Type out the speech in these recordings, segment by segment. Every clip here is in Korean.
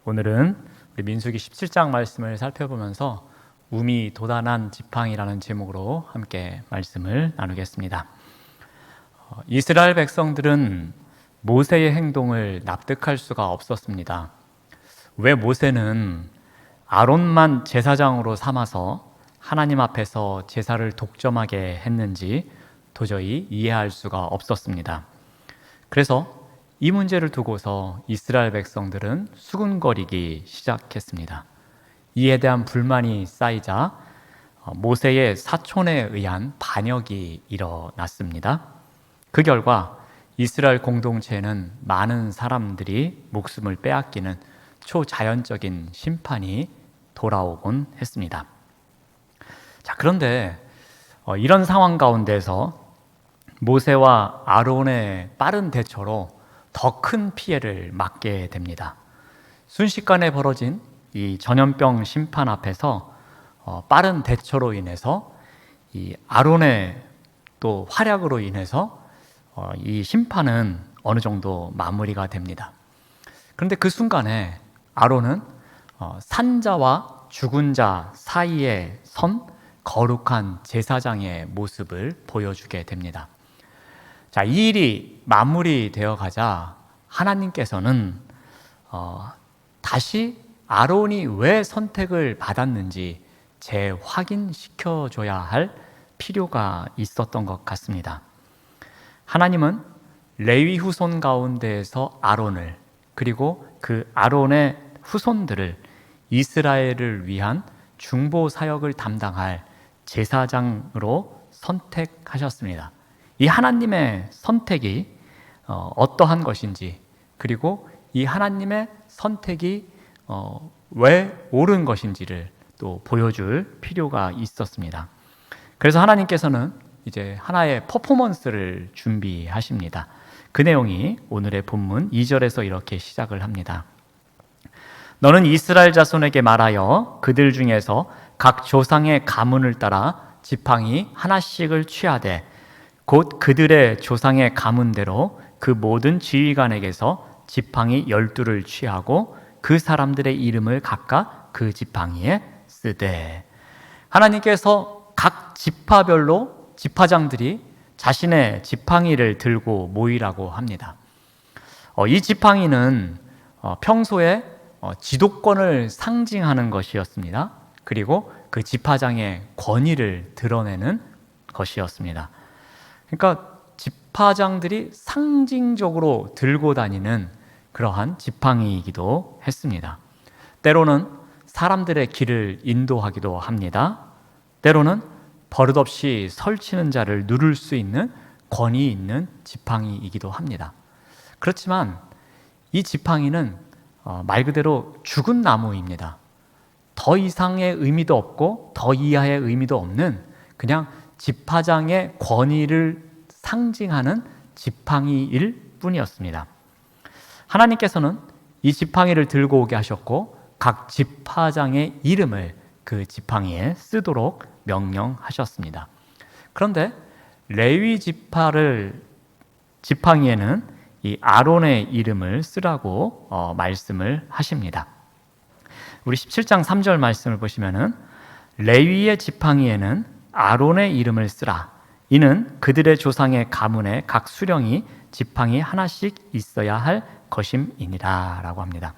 오늘은 우리 민수기 17장 말씀을 살펴보면서 우미 도단한 지팡이라는 제목으로 함께 말씀을 나누겠습니다. 이스라엘 백성들은 모세의 행동을 납득할 수가 없었습니다. 왜 모세는 아론만 제사장으로 삼아서 하나님 앞에서 제사를 독점하게 했는지 도저히 이해할 수가 없었습니다. 그래서 이 문제를 두고서 이스라엘 백성들은 수군거리기 시작했습니다. 이에 대한 불만이 쌓이자 모세의 사촌에 의한 반역이 일어났습니다. 그 결과 이스라엘 공동체에는 많은 사람들이 목숨을 빼앗기는 초자연적인 심판이 돌아오곤 했습니다. 자, 그런데 이런 상황 가운데서 모세와 아론의 빠른 대처로 더 큰 피해를 막게 됩니다. 순식간에 벌어진 이 전염병 심판 앞에서 빠른 대처로 인해서 이 아론의 또 활약으로 인해서 이 심판은 어느 정도 마무리가 됩니다. 그런데 그 순간에 아론은 산자와 죽은 자 사이에 선 거룩한 제사장의 모습을 보여주게 됩니다. 자, 이 일이 마무리되어 가자 하나님께서는 다시 아론이 왜 선택을 받았는지 재확인시켜줘야 할 필요가 있었던 것 같습니다. 하나님은 레위 후손 가운데에서 아론을 그리고 그 아론의 후손들을 이스라엘을 위한 중보 사역을 담당할 제사장으로 선택하셨습니다. 이 하나님의 선택이 어떠한 것인지, 그리고 이 하나님의 선택이 왜 옳은 것인지를 또 보여줄 필요가 있었습니다. 그래서 하나님께서는 이제 하나의 퍼포먼스를 준비하십니다. 그 내용이 오늘의 본문 2절에서 이렇게 시작을 합니다. 너는 이스라엘 자손에게 말하여 그들 중에서 각 조상의 가문을 따라 지팡이 하나씩을 취하되 곧 그들의 조상의 가문대로 그 모든 지휘관에게서 지팡이 12를 취하고 그 사람들의 이름을 각각 그 지팡이에 쓰되. 하나님께서 각 지파별로 지파장들이 자신의 지팡이를 들고 모이라고 합니다. 이 지팡이는 평소에 지도권을 상징하는 것이었습니다. 그리고 그 지파장의 권위를 드러내는 것이었습니다. 그러니까 지파장들이 상징적으로 들고 다니는 그러한 지팡이이기도 했습니다. 때로는 사람들의 길을 인도하기도 합니다. 때로는 버릇없이 설치는 자를 누를 수 있는 권위 있는 지팡이이기도 합니다. 그렇지만 이 지팡이는 말 그대로 죽은 나무입니다. 더 이상의 의미도 없고 더 이하의 의미도 없는 그냥 지파장의 권위를 상징하는 지팡이일 뿐이었습니다. 하나님께서는 이 지팡이를 들고 오게 하셨고 각 지파장의 이름을 그 지팡이에 쓰도록 명령하셨습니다. 그런데 레위 지팡이에는 이 아론의 이름을 쓰라고 말씀을 하십니다. 우리 17장 3절 말씀을 보시면은 레위의 지팡이에는 아론의 이름을 쓰라. 이는 그들의 조상의 가문에 각 수령이 지팡이 하나씩 있어야 할 것임이니라 라고 합니다.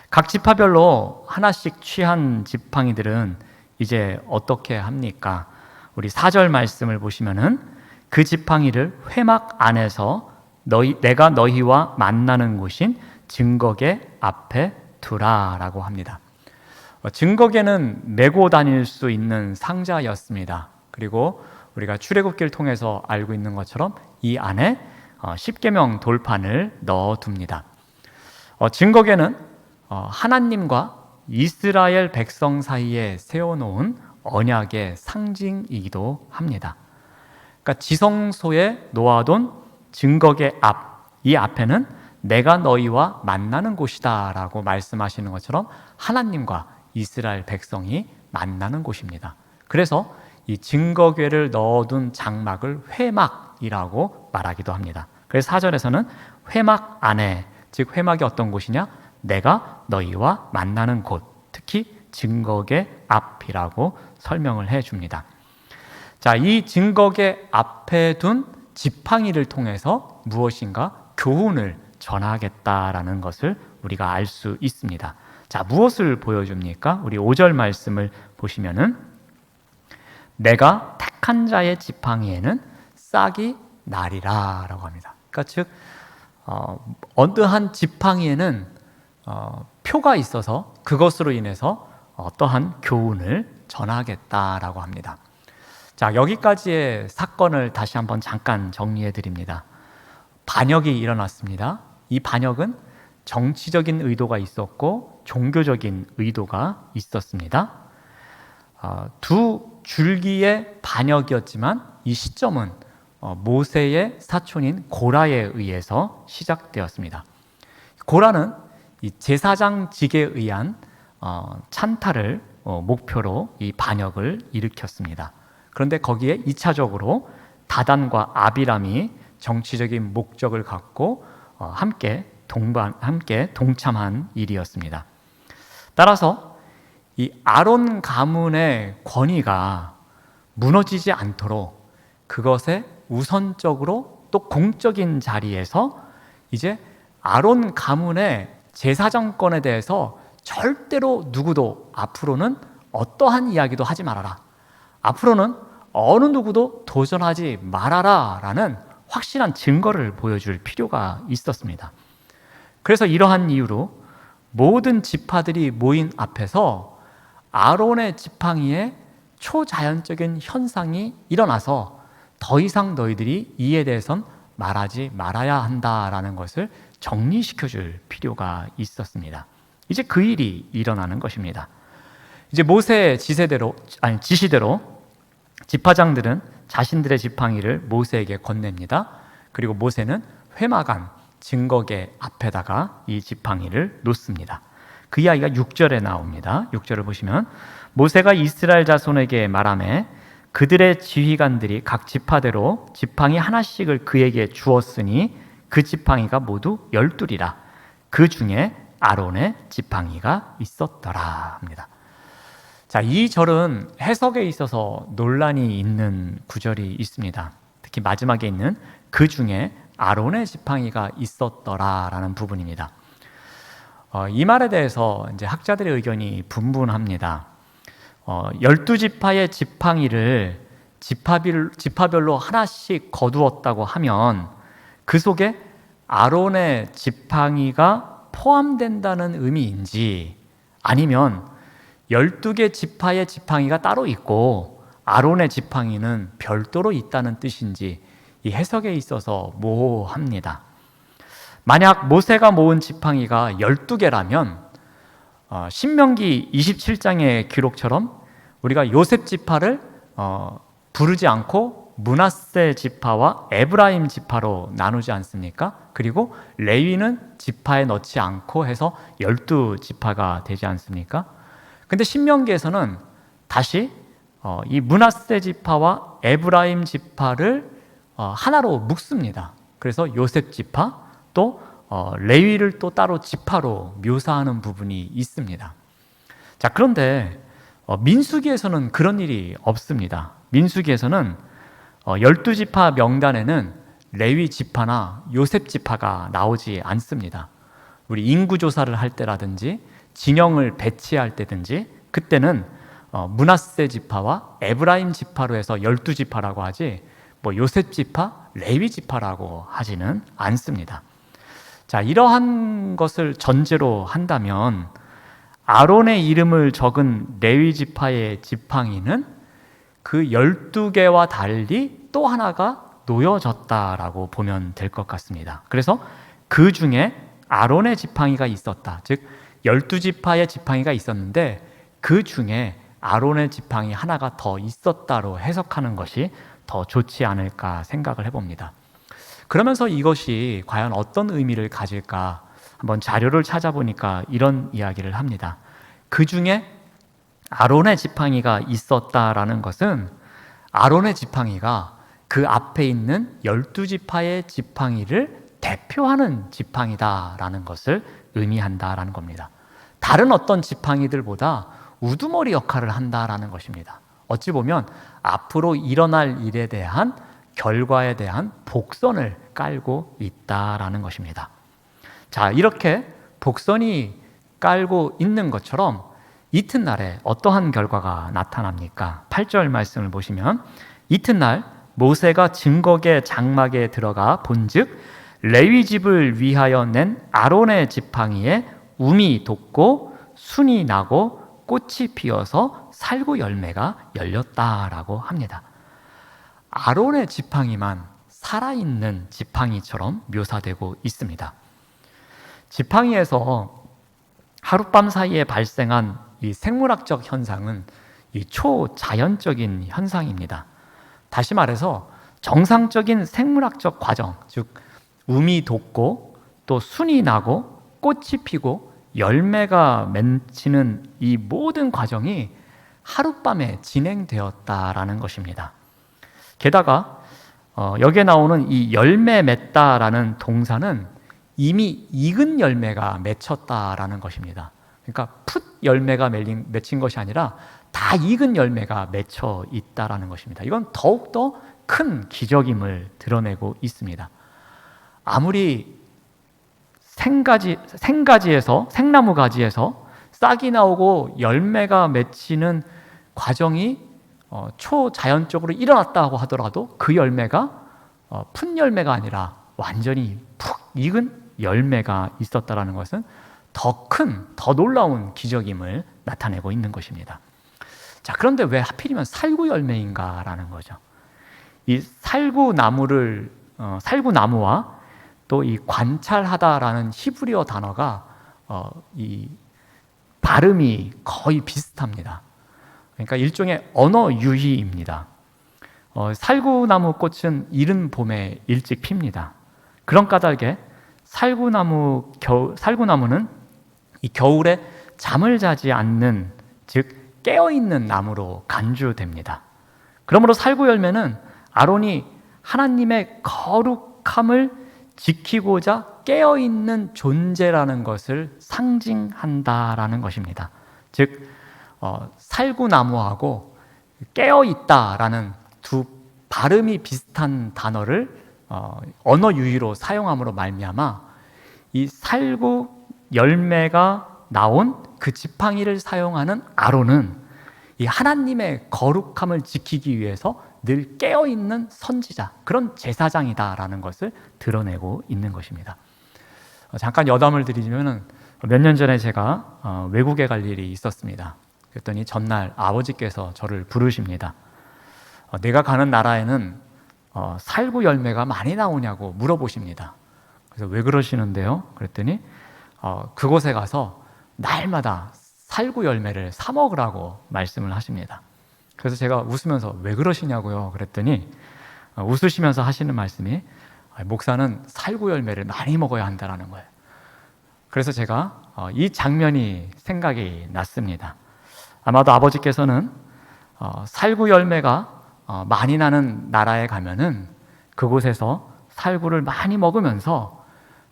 각 지파별로 하나씩 취한 지팡이들은 이제 어떻게 합니까? 우리 4절 말씀을 보시면은 그 지팡이를 회막 안에서 내가 너희와 만나는 곳인 증거계 앞에 두라 라고 합니다. 증거계는 메고 다닐 수 있는 상자였습니다. 그리고 우리가 출애굽기를 통해서 알고 있는 것처럼 이 안에 십계명 돌판을 넣어둡니다. 증거계는 하나님과 이스라엘 백성 사이에 세워놓은 언약의 상징이기도 합니다. 그러니까 지성소에 놓아둔 증거계 앞, 이 앞에는 내가 너희와 만나는 곳이다 라고 말씀하시는 것처럼 하나님과 이스라엘 백성이 만나는 곳입니다. 그래서 이 증거궤를 넣어둔 장막을 회막이라고 말하기도 합니다. 그래서 4절에서는 회막 안에, 즉 회막이 어떤 곳이냐? 내가 너희와 만나는 곳, 특히 증거계 앞이라고 설명을 해줍니다. 자, 이 증거계 앞에 둔 지팡이를 통해서 무엇인가 교훈을 전하겠다라는 것을 우리가 알 수 있습니다. 자, 무엇을 보여줍니까? 우리 5절 말씀을 보시면은 내가 택한 자의 지팡이에는 싹이 나리라 라고 합니다. 그러니까 즉 어느 한 지팡이에는 표가 있어서 그것으로 인해서 어떠한 교훈을 전하겠다라고 합니다. 자, 여기까지의 사건을 다시 한번 잠깐 정리해 드립니다. 반역이 일어났습니다. 이 반역은 정치적인 의도가 있었고 종교적인 의도가 있었습니다. 두 줄기의 반역이었지만 이 시점은 모세의 사촌인 고라에 의해서 시작되었습니다. 고라는 이 제사장직에 의한 찬탈을 목표로 이 반역을 일으켰습니다. 그런데 거기에 2차적으로 다단과 아비람이 정치적인 목적을 갖고 함께 동참한 일이었습니다. 따라서 이 아론 가문의 권위가 무너지지 않도록 그것에 우선적으로 또 공적인 자리에서 이제 아론 가문의 제사정권에 대해서 절대로 누구도 앞으로는 어떠한 이야기도 하지 말아라. 앞으로는 어느 누구도 도전하지 말아라 라는 확실한 증거를 보여줄 필요가 있었습니다. 그래서 이러한 이유로 모든 지파들이 모인 앞에서 아론의 지팡이에 초자연적인 현상이 일어나서 더 이상 너희들이 이에 대해선 말하지 말아야 한다라는 것을 정리시켜줄 필요가 있었습니다. 이제 그 일이 일어나는 것입니다. 이제 모세의 지시대로 지파장들은 자신들의 지팡이를 모세에게 건넵니다. 그리고 모세는 회막안 증거계 앞에다가 이 지팡이를 놓습니다. 그 이야기가 6절에 나옵니다. 6절을 보시면 모세가 이스라엘 자손에게 말하매 그들의 지휘관들이 각 지파대로 지팡이 하나씩을 그에게 주었으니 그 지팡이가 모두 12이라. 그 중에 아론의 지팡이가 있었더라 합니다. 자, 이 절은 해석에 있어서 논란이 있는 구절이 있습니다. 특히 마지막에 있는 그 중에 아론의 지팡이가 있었더라라는 부분입니다. 이 말에 대해서 이제 학자들의 의견이 분분합니다. 12지파의 지팡이를 지파별로 하나씩 거두었다고 하면 그 속에 아론의 지팡이가 포함된다는 의미인지 아니면 12개 지파의 지팡이가 따로 있고 아론의 지팡이는 별도로 있다는 뜻인지 이 해석에 있어서 모호합니다. 만약 모세가 모은 지팡이가 12개라면 신명기 27장의 기록처럼 우리가 요셉 지파를 부르지 않고 므낫세 지파와 에브라임 지파로 나누지 않습니까? 그리고 레위는 지파에 넣지 않고 해서 12지파가 되지 않습니까? 근데 신명기에서는 다시 이 므낫세 지파와 에브라임 지파를 하나로 묶습니다. 그래서 요셉 지파 또 레위를 또 따로 지파로 묘사하는 부분이 있습니다. 자, 그런데 민수기에서는 그런 일이 없습니다. 민수기에서는 12지파 명단에는 레위 지파나 요셉 지파가 나오지 않습니다. 우리 인구조사를 할 때라든지 진영을 배치할 때든지 그때는 므낫세 지파와 에브라임 지파로 해서 12지파라고 하지 요셉 지파, 레위 지파라고 하지는 않습니다. 자, 이러한 것을 전제로 한다면 아론의 이름을 적은 레위 지파의 지팡이는 그 12개와 달리 또 하나가 놓여졌다라고 보면 될 것 같습니다. 그래서 그 중에 아론의 지팡이가 있었다. 즉 12지파의 지팡이가 있었는데 그 중에 아론의 지팡이 하나가 더 있었다로 해석하는 것이 더 좋지 않을까 생각을 해봅니다. 그러면서 이것이 과연 어떤 의미를 가질까 한번 자료를 찾아보니까 이런 이야기를 합니다. 그 중에 아론의 지팡이가 있었다라는 것은 아론의 지팡이가 그 앞에 있는 12지파의 지팡이를 대표하는 지팡이다라는 것을 의미한다라는 겁니다. 다른 어떤 지팡이들보다 우두머리 역할을 한다라는 것입니다. 어찌 보면 앞으로 일어날 일에 대한 결과에 대한 복선을 깔고 있다라는 것입니다. 자, 이렇게 복선이 깔고 있는 것처럼 이튿날에 어떠한 결과가 나타납니까? 8절 말씀을 보시면 이튿날 모세가 증거계 장막에 들어가 본즉 레위 집을 위하여 낸 아론의 지팡이에 움이 돋고 순이 나고 꽃이 피어서 살구 열매가 열렸다라고 합니다. 아론의 지팡이만 살아있는 지팡이처럼 묘사되고 있습니다. 지팡이에서 하룻밤 사이에 발생한 이 생물학적 현상은 이 초자연적인 현상입니다. 다시 말해서 정상적인 생물학적 과정, 즉 움이 돋고 또 순이 나고 꽃이 피고 열매가 맺히는 이 모든 과정이 하룻밤에 진행되었다라는 것입니다. 게다가 여기에 나오는 이 열매 맺다라는 동사는 이미 익은 열매가 맺혔다라는 것입니다. 그러니까 풋 열매가 맺힌 것이 아니라 다 익은 열매가 맺혀 있다라는 것입니다. 이건 더욱더 큰 기적임을 드러내고 있습니다. 아무리 생나무 가지에서 싹이 나오고 열매가 맺히는 과정이 초자연적으로 일어났다고 하더라도 그 열매가 푼 열매가 아니라 완전히 푹 익은 열매가 있었다는 것은 더 큰, 더 놀라운 기적임을 나타내고 있는 것입니다. 자, 그런데 왜 하필이면 살구 열매인가라는 거죠. 이 살구나무와 또 이 관찰하다라는 히브리어 단어가 이 발음이 거의 비슷합니다. 그러니까 일종의 언어 유희입니다. 살구나무 꽃은 이른 봄에 일찍 핍니다. 그런 까닭에 살구나무는 이 겨울에 잠을 자지 않는, 즉 깨어있는 나무로 간주됩니다. 그러므로 살구 열매는 아론이 하나님의 거룩함을 지키고자 깨어있는 존재라는 것을 상징한다라는 것입니다. 즉 살구나무하고 깨어있다라는 두 발음이 비슷한 단어를 언어 유희로 사용함으로 말미암아 이 살구 열매가 나온 그 지팡이를 사용하는 아론은 이 하나님의 거룩함을 지키기 위해서 늘 깨어있는 선지자, 그런 제사장이다라는 것을 드러내고 있는 것입니다. 잠깐 여담을 드리면 몇 년 전에 제가 외국에 갈 일이 있었습니다. 그랬더니 전날 아버지께서 저를 부르십니다. 내가 가는 나라에는 살구 열매가 많이 나오냐고 물어보십니다. 그래서 왜 그러시는데요? 그랬더니 그곳에 가서 날마다 살구 열매를 사 먹으라고 말씀을 하십니다. 그래서 제가 웃으면서 왜 그러시냐고요? 그랬더니 웃으시면서 하시는 말씀이 목사는 살구 열매를 많이 먹어야 한다는 거예요. 그래서 제가 이 장면이 생각이 났습니다. 아마도 아버지께서는 살구 열매가 많이 나는 나라에 가면은 그곳에서 살구를 많이 먹으면서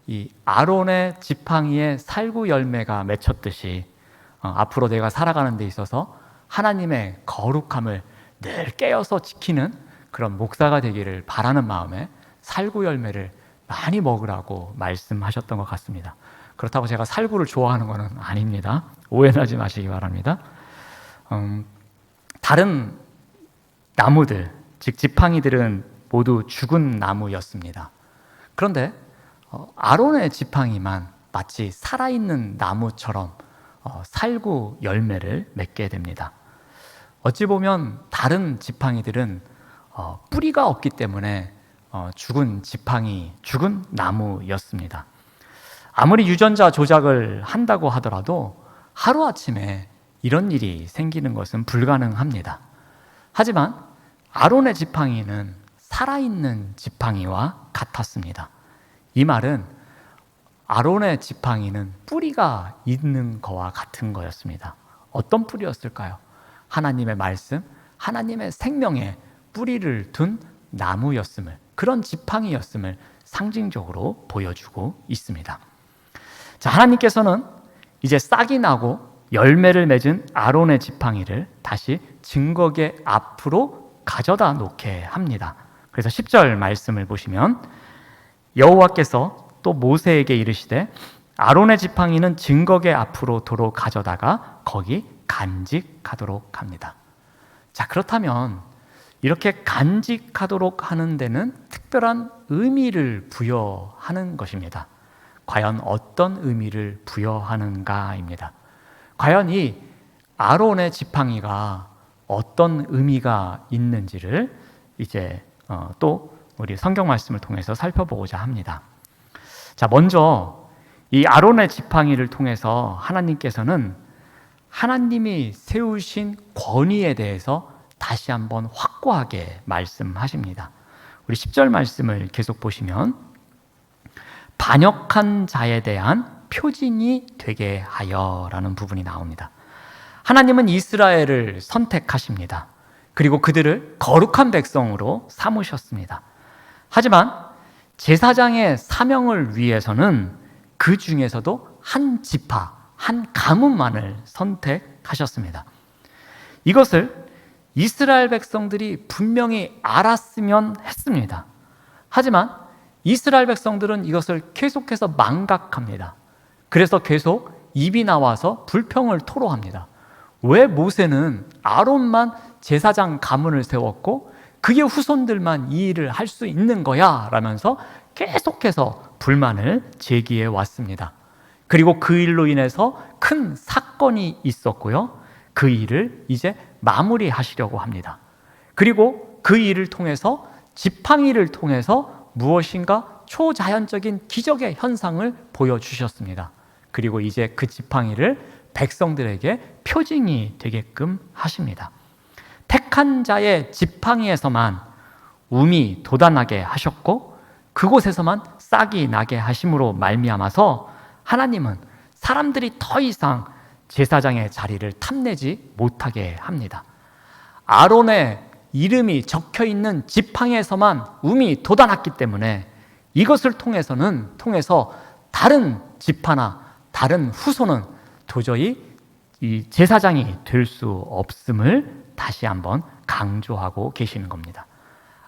이 아론의 지팡이에 살구 열매가 맺혔듯이 앞으로 내가 살아가는 데 있어서 하나님의 거룩함을 늘 깨어서 지키는 그런 목사가 되기를 바라는 마음에 살구 열매를 많이 먹으라고 말씀하셨던 것 같습니다. 그렇다고 제가 살구를 좋아하는 것은 아닙니다. 오해하지 마시기 바랍니다. 다른 나무들, 즉 지팡이들은 모두 죽은 나무였습니다. 그런데 아론의 지팡이만 마치 살아있는 나무처럼 살구 열매를 맺게 됩니다. 어찌 보면 다른 지팡이들은 뿌리가 없기 때문에 죽은 지팡이, 죽은 나무였습니다. 아무리 유전자 조작을 한다고 하더라도 하루아침에 이런 일이 생기는 것은 불가능합니다. 하지만 아론의 지팡이는 살아있는 지팡이와 같았습니다. 이 말은 아론의 지팡이는 뿌리가 있는 거와 같은 거였습니다. 어떤 뿌리였을까요? 하나님의 말씀, 하나님의 생명에 뿌리를 둔 나무였음을, 그런 지팡이였음을 상징적으로 보여주고 있습니다. 자, 하나님께서는 이제 싹이 나고 열매를 맺은 아론의 지팡이를 다시 증거계 앞으로 가져다 놓게 합니다. 그래서 10절 말씀을 보시면 여호와께서 또 모세에게 이르시되 아론의 지팡이는 증거계 앞으로 도로 가져다가 거기 간직하도록 합니다. 자, 그렇다면 이렇게 간직하도록 하는 데는 특별한 의미를 부여하는 것입니다. 과연 어떤 의미를 부여하는가입니다. 과연 이 아론의 지팡이가 어떤 의미가 있는지를 이제 또 우리 성경 말씀을 통해서 살펴보고자 합니다. 자, 먼저 이 아론의 지팡이를 통해서 하나님께서는 하나님이 세우신 권위에 대해서 다시 한번 확고하게 말씀하십니다. 우리 10절 말씀을 계속 보시면 반역한 자에 대한 표징이 되게 하여라는 부분이 나옵니다. 하나님은 이스라엘을 선택하십니다. 그리고 그들을 거룩한 백성으로 삼으셨습니다. 하지만 제사장의 사명을 위해서는 그 중에서도 한 지파, 한 가문만을 선택하셨습니다. 이것을 이스라엘 백성들이 분명히 알았으면 했습니다. 하지만 이스라엘 백성들은 이것을 계속해서 망각합니다. 그래서 계속 입이 나와서 불평을 토로합니다. 왜 모세는 아론만 제사장 가문을 세웠고 그의 후손들만 이 일을 할 수 있는 거야? 라면서 계속해서 불만을 제기해 왔습니다. 그리고 그 일로 인해서 큰 사건이 있었고요. 그 일을 이제 마무리하시려고 합니다. 그리고 그 일을 통해서 지팡이를 통해서 무엇인가 초자연적인 기적의 현상을 보여주셨습니다. 그리고 이제 그 지팡이를 백성들에게 표징이 되게끔 하십니다. 택한 자의 지팡이에서만 움이 돋아나게 하셨고 그곳에서만 싹이 나게 하심으로 말미암아서 하나님은 사람들이 더 이상 제사장의 자리를 탐내지 못하게 합니다. 아론의 이름이 적혀있는 지팡이에서만 움이 돋아났기 때문에 이것을 통해서 다른 지파나 다른 후손은 도저히 이 제사장이 될 수 없음을 다시 한번 강조하고 계시는 겁니다.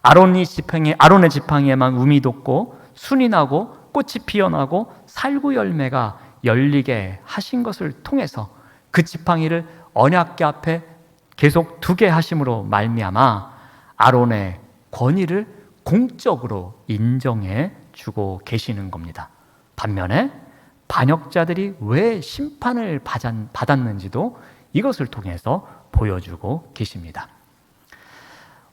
아론의 지팡이에만 움이 돋고 순이 나고 꽃이 피어나고 살구 열매가 열리게 하신 것을 통해서 그 지팡이를 언약궤 앞에 계속 두게 하심으로 말미암아 아론의 권위를 공적으로 인정해 주고 계시는 겁니다. 반면에 반역자들이 왜 심판을 받았는지도 이것을 통해서 보여주고 계십니다.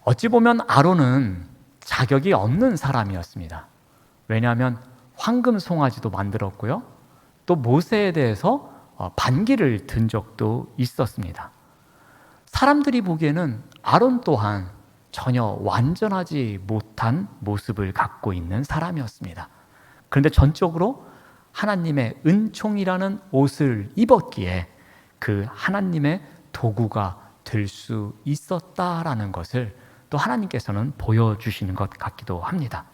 어찌 보면 아론은 자격이 없는 사람이었습니다. 왜냐하면 황금 송아지도 만들었고요. 또 모세에 대해서 반기를 든 적도 있었습니다. 사람들이 보기에는 아론 또한 전혀 완전하지 못한 모습을 갖고 있는 사람이었습니다. 그런데 전적으로 하나님의 은총이라는 옷을 입었기에 그 하나님의 도구가 될 수 있었다라는 것을 또 하나님께서는 보여주시는 것 같기도 합니다.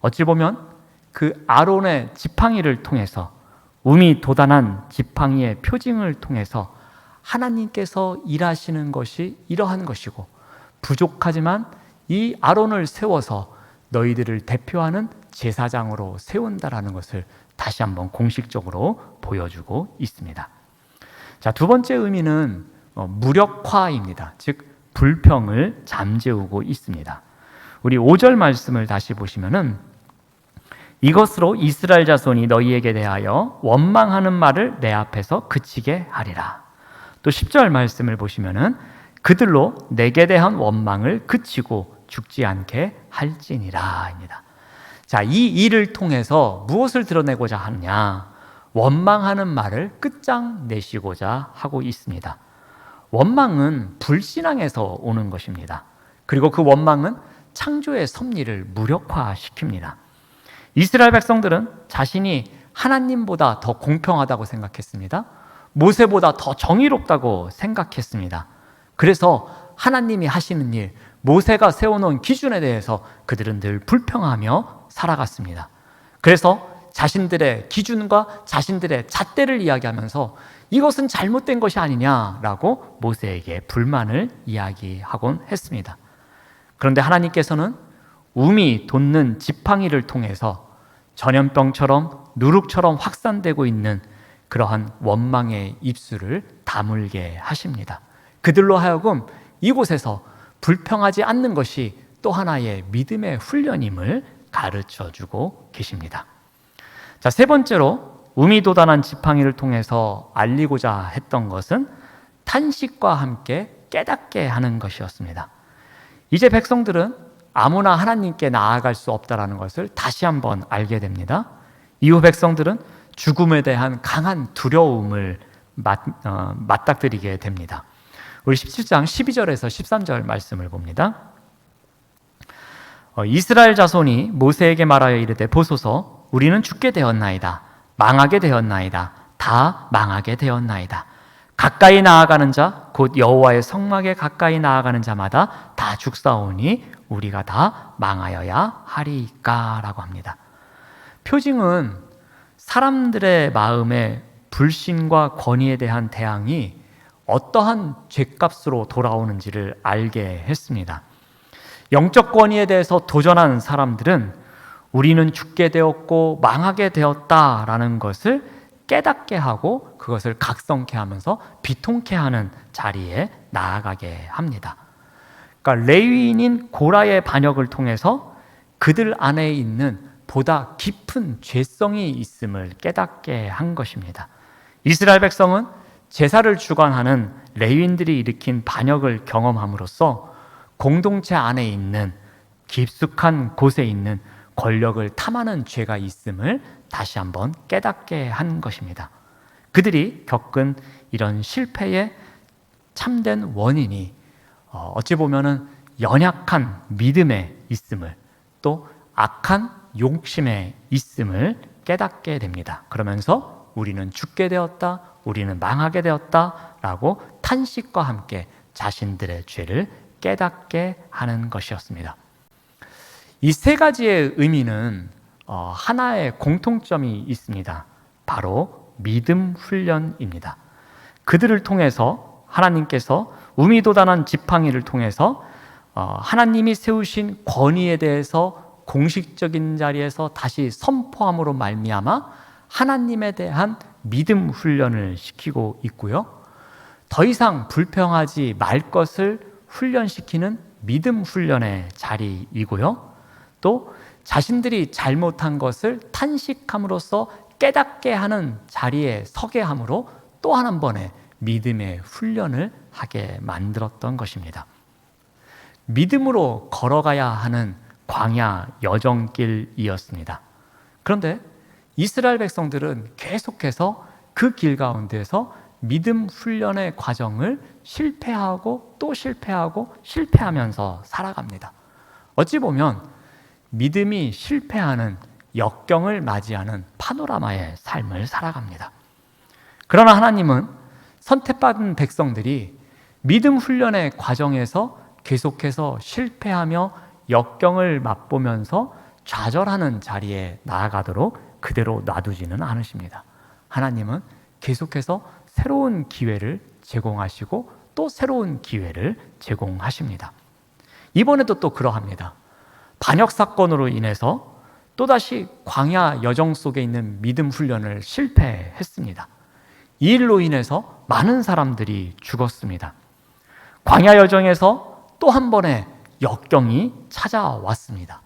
어찌 보면 그 아론의 지팡이를 통해서 움이 돋아난 지팡이의 표징을 통해서 하나님께서 일하시는 것이 이러한 것이고 부족하지만 이 아론을 세워서 너희들을 대표하는 제사장으로 세운다라는 것을 다시 한번 공식적으로 보여주고 있습니다. 자, 두 번째 의미는 무력화입니다. 즉 불평을 잠재우고 있습니다. 우리 5절 말씀을 다시 보시면은 이것으로 이스라엘 자손이 너희에게 대하여 원망하는 말을 내 앞에서 그치게 하리라. 또 10절 말씀을 보시면은 그들로 내게 대한 원망을 그치고 죽지 않게 할지니라입니다. 자, 이 일을 통해서 무엇을 드러내고자 하느냐? 원망하는 말을 끝장내시고자 하고 있습니다. 원망은 불신앙에서 오는 것입니다. 그리고 그 원망은 창조의 섭리를 무력화시킵니다. 이스라엘 백성들은 자신이 하나님보다 더 공평하다고 생각했습니다. 모세보다 더 정의롭다고 생각했습니다. 그래서 하나님이 하시는 일, 모세가 세워놓은 기준에 대해서 그들은 늘 불평하며 살아갔습니다. 그래서 자신들의 기준과 자신들의 잣대를 이야기하면서 이것은 잘못된 것이 아니냐라고 모세에게 불만을 이야기하곤 했습니다. 그런데 하나님께서는 움이 돋는 지팡이를 통해서 전염병처럼 누룩처럼 확산되고 있는 그러한 원망의 입술을 다물게 하십니다. 그들로 하여금 이곳에서 불평하지 않는 것이 또 하나의 믿음의 훈련임을 가르쳐주고 계십니다. 자, 세 번째로 움이 돋아난 지팡이를 통해서 알리고자 했던 것은 탄식과 함께 깨닫게 하는 것이었습니다. 이제 백성들은 아무나 하나님께 나아갈 수 없다는 것을 다시 한번 알게 됩니다. 이후 백성들은 죽음에 대한 강한 두려움을 맞닥뜨리게 됩니다. 우리 17장 12절에서 13절 말씀을 봅니다. 이스라엘 자손이 모세에게 말하여 이르되 보소서 우리는 죽게 되었나이다. 망하게 되었나이다. 다 망하게 되었나이다. 가까이 나아가는 자 곧 여호와의 성막에 가까이 나아가는 자마다 다 죽사오니 우리가 다 망하여야 하리까 라고 합니다. 표징은 사람들의 마음의 불신과 권위에 대한 대항이 어떠한 죗값으로 돌아오는지를 알게 했습니다. 영적 권위에 대해서 도전하는 사람들은 우리는 죽게 되었고 망하게 되었다라는 것을 깨닫게 하고 그것을 각성케 하면서 비통케 하는 자리에 나아가게 합니다. 그러니까 레위인인 고라의 반역을 통해서 그들 안에 있는 보다 깊은 죄성이 있음을 깨닫게 한 것입니다. 이스라엘 백성은 제사를 주관하는 레위인들이 일으킨 반역을 경험함으로써 공동체 안에 있는 깊숙한 곳에 있는 권력을 탐하는 죄가 있음을 다시 한번 깨닫게 한 것입니다. 그들이 겪은 이런 실패의 참된 원인이 어찌 보면은 연약한 믿음에 있음을 또 악한 욕심에 있음을 깨닫게 됩니다. 그러면서 우리는 죽게 되었다, 우리는 망하게 되었다 라고 탄식과 함께 자신들의 죄를 깨닫게 하는 것이었습니다. 이 세 가지의 의미는 하나의 공통점이 있습니다. 바로 믿음 훈련입니다. 그들을 통해서 하나님께서 움이 돋아난 지팡이를 통해서 하나님이 세우신 권위에 대해서 공식적인 자리에서 다시 선포함으로 말미암아 하나님에 대한 믿음 훈련을 시키고 있고요. 더 이상 불평하지 말 것을 훈련시키는 믿음 훈련의 자리이고요. 또 자신들이 잘못한 것을 탄식함으로써 깨닫게 하는 자리에 서게 함으로 또 한 번의 믿음의 훈련을 하게 만들었던 것입니다. 믿음으로 걸어가야 하는 광야 여정길이었습니다. 그런데 이스라엘 백성들은 계속해서 그 길 가운데서 믿음 훈련의 과정을 실패하고 또 실패하고 실패하면서 살아갑니다. 어찌 보면 믿음이 실패하는 역경을 맞이하는 파노라마의 삶을 살아갑니다. 그러나 하나님은 선택받은 백성들이 믿음 훈련의 과정에서 계속해서 실패하며 역경을 맛보면서 좌절하는 자리에 나아가도록 그대로 놔두지는 않으십니다. 하나님은 계속해서 새로운 기회를 제공하시고 또 새로운 기회를 제공하십니다. 이번에도 또 그러합니다. 반역 사건으로 인해서 또다시 광야 여정 속에 있는 믿음 훈련을 실패했습니다. 이 일로 인해서 많은 사람들이 죽었습니다. 광야 여정에서 또 한 번의 역경이 찾아왔습니다.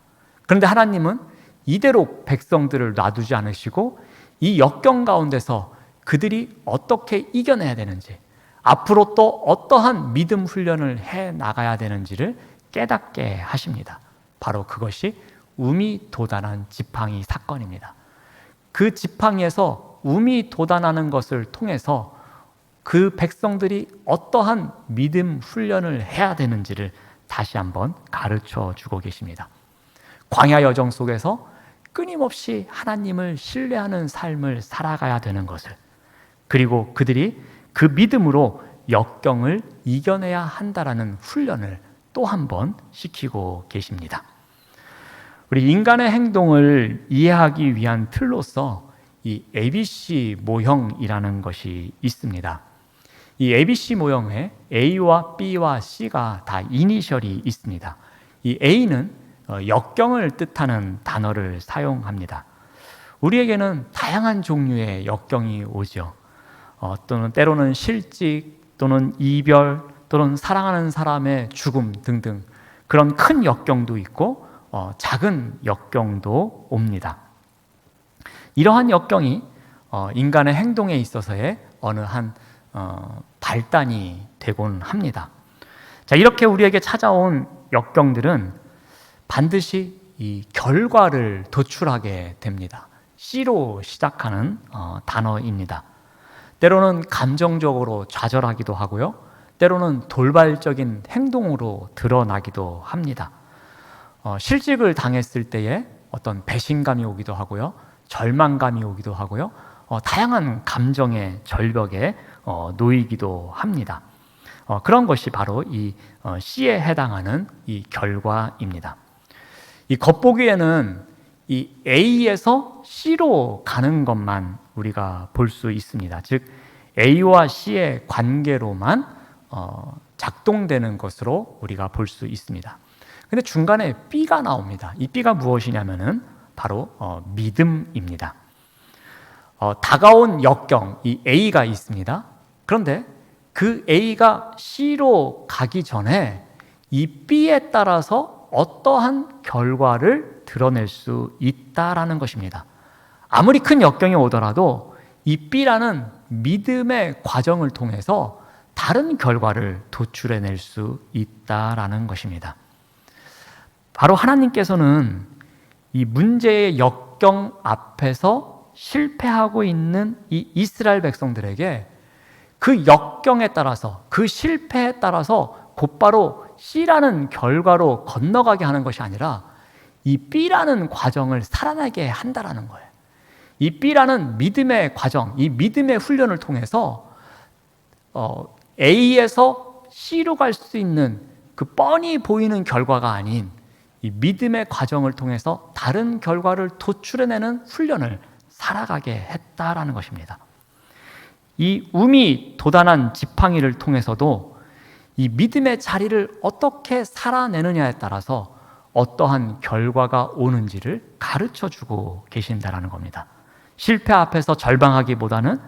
그런데 하나님은 이대로 백성들을 놔두지 않으시고 이 역경 가운데서 그들이 어떻게 이겨내야 되는지, 앞으로 또 어떠한 믿음 훈련을 해 나가야 되는지를 깨닫게 하십니다. 바로 그것이 움이 돋아난 지팡이 사건입니다. 그 지팡이에서 움이 돋아나는 것을 통해서 그 백성들이 어떠한 믿음 훈련을 해야 되는지를 다시 한번 가르쳐 주고 계십니다. 광야 여정 속에서 끊임없이 하나님을 신뢰하는 삶을 살아가야 되는 것을, 그리고 그들이 그 믿음으로 역경을 이겨내야 한다라는 훈련을 또 또 한 번 시키고 계십니다. 우리 인간의 행동을 이해하기 위한 틀로서 이 ABC 모형이라는 것이 있습니다. 이 ABC 모형에 A와 B와 C가 다 이니셜이 있습니다. 이 A는 역경을 뜻하는 단어를 사용합니다. 우리에게는 다양한 종류의 역경이 오죠. 또는 때로는 실직, 또는 이별, 또는 사랑하는 사람의 죽음 등등 그런 큰 역경도 있고 작은 역경도 옵니다. 이러한 역경이 인간의 행동에 있어서의 어느 한 발단이 되곤 합니다. 자, 이렇게 우리에게 찾아온 역경들은 반드시 이 결과를 도출하게 됩니다. C로 시작하는 단어입니다. 때로는 감정적으로 좌절하기도 하고요. 때로는 돌발적인 행동으로 드러나기도 합니다. 실직을 당했을 때에 어떤 배신감이 오기도 하고요. 절망감이 오기도 하고요. 다양한 감정의 절벽에 놓이기도 합니다. 그런 것이 바로 이 C에 해당하는 이 결과입니다. 이 겉보기에는 이 A에서 C로 가는 것만 우리가 볼 수 있습니다. 즉 A와 C의 관계로만 작동되는 것으로 우리가 볼 수 있습니다. 근데 중간에 B가 나옵니다. 이 B가 무엇이냐면은 바로 믿음입니다. 다가온 역경, 이 A가 있습니다. 그런데 그 A가 C로 가기 전에 이 B에 따라서 어떠한 결과를 드러낼 수 있다라는 것입니다. 아무리 큰 역경이 오더라도 이 B라는 믿음의 과정을 통해서 다른 결과를 도출해낼 수 있다라는 것입니다. 바로 하나님께서는 이 문제의 역경 앞에서 실패하고 있는 이 이스라엘 백성들에게 그 역경에 따라서, 그 실패에 따라서 곧바로 C라는 결과로 건너가게 하는 것이 아니라 이 B라는 과정을 살아나게 한다라는 거예요. 이 B라는 믿음의 과정, 이 믿음의 훈련을 통해서 A에서 C로 갈 수 있는 그 뻔히 보이는 결과가 아닌 이 믿음의 과정을 통해서 다른 결과를 도출해내는 훈련을 살아가게 했다라는 것입니다. 이 um이 돋아난 지팡이를 통해서도 이 믿음의 자리를 어떻게 살아내느냐에 따라서 어떠한 결과가 오는지를 가르쳐주고 계신다라는 겁니다. 실패 앞에서 절망하기보다는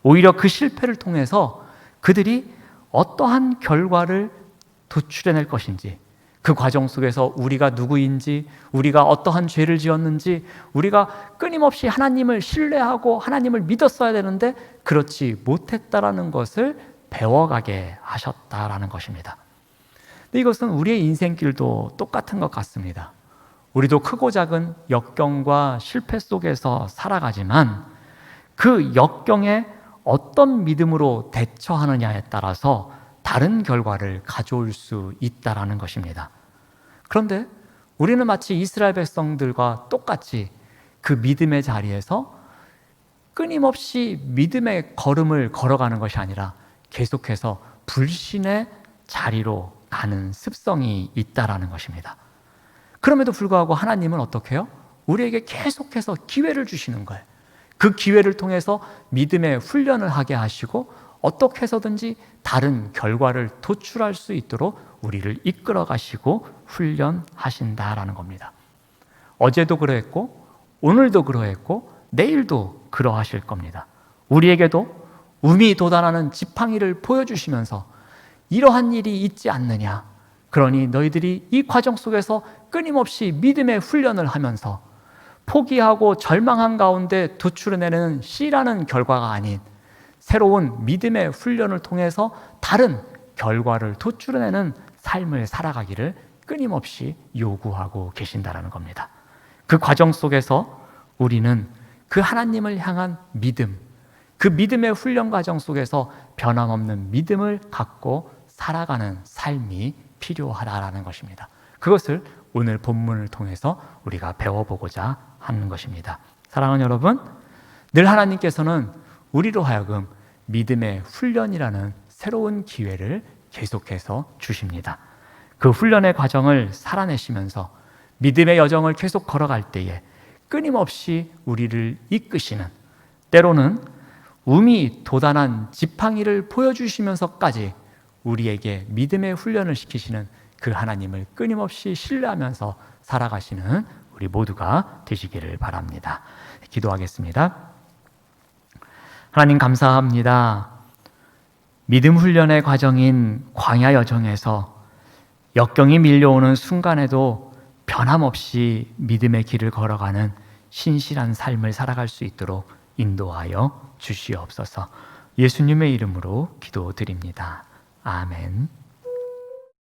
오히려 그 실패를 통해서 그들이 어떠한 결과를 도출해낼 것인지, 그 과정 속에서 우리가 누구인지, 우리가 어떠한 죄를 지었는지, 우리가 끊임없이 하나님을 신뢰하고 하나님을 믿었어야 되는데 그렇지 못했다라는 것을 배워가게 하셨다라는 것입니다. 근데 이것은 우리의 인생길도 똑같은 것 같습니다. 우리도 크고 작은 역경과 실패 속에서 살아가지만 그 역경에 어떤 믿음으로 대처하느냐에 따라서 다른 결과를 가져올 수 있다라는 것입니다. 그런데 우리는 마치 이스라엘 백성들과 똑같이 그 믿음의 자리에서 끊임없이 믿음의 걸음을 걸어가는 것이 아니라 계속해서 불신의 자리로 가는 습성이 있다라는 것입니다. 그럼에도 불구하고 하나님은 어떻게 해요? 우리에게 계속해서 기회를 주시는 거예요. 그 기회를 통해서 믿음의 훈련을 하게 하시고 어떻게 해서든지 다른 결과를 도출할 수 있도록 우리를 이끌어 가시고 훈련하신다라는 겁니다. 어제도 그러했고 오늘도 그러했고 내일도 그러하실 겁니다. 우리에게도 um이 돋아나는 지팡이를 보여주시면서 이러한 일이 있지 않느냐, 그러니 너희들이 이 과정 속에서 끊임없이 믿음의 훈련을 하면서 포기하고 절망한 가운데 도출해내는 C라는 결과가 아닌 새로운 믿음의 훈련을 통해서 다른 결과를 도출해내는 삶을 살아가기를 끊임없이 요구하고 계신다라는 겁니다. 그 과정 속에서 우리는 그 하나님을 향한 믿음, 그 믿음의 훈련 과정 속에서 변함없는 믿음을 갖고 살아가는 삶이 필요하다라는 것입니다. 그것을 오늘 본문을 통해서 우리가 배워보고자 하는 것입니다. 사랑하는 여러분, 늘 하나님께서는 우리로 하여금 믿음의 훈련이라는 새로운 기회를 계속해서 주십니다. 그 훈련의 과정을 살아내시면서 믿음의 여정을 계속 걸어갈 때에 끊임없이 우리를 이끄시는, 때로는 um이 도단한 지팡이를 보여주시면서까지 우리에게 믿음의 훈련을 시키시는 그 하나님을 끊임없이 신뢰하면서 살아가시는 우리 모두가 되시기를 바랍니다. 기도하겠습니다. 하나님 감사합니다. 믿음 훈련의 과정인 광야 여정에서 역경이 밀려오는 순간에도 변함없이 믿음의 길을 걸어가는 신실한 삶을 살아갈 수 있도록 인도하여 주시옵소서. 예수님의 이름으로 기도드립니다. 아멘.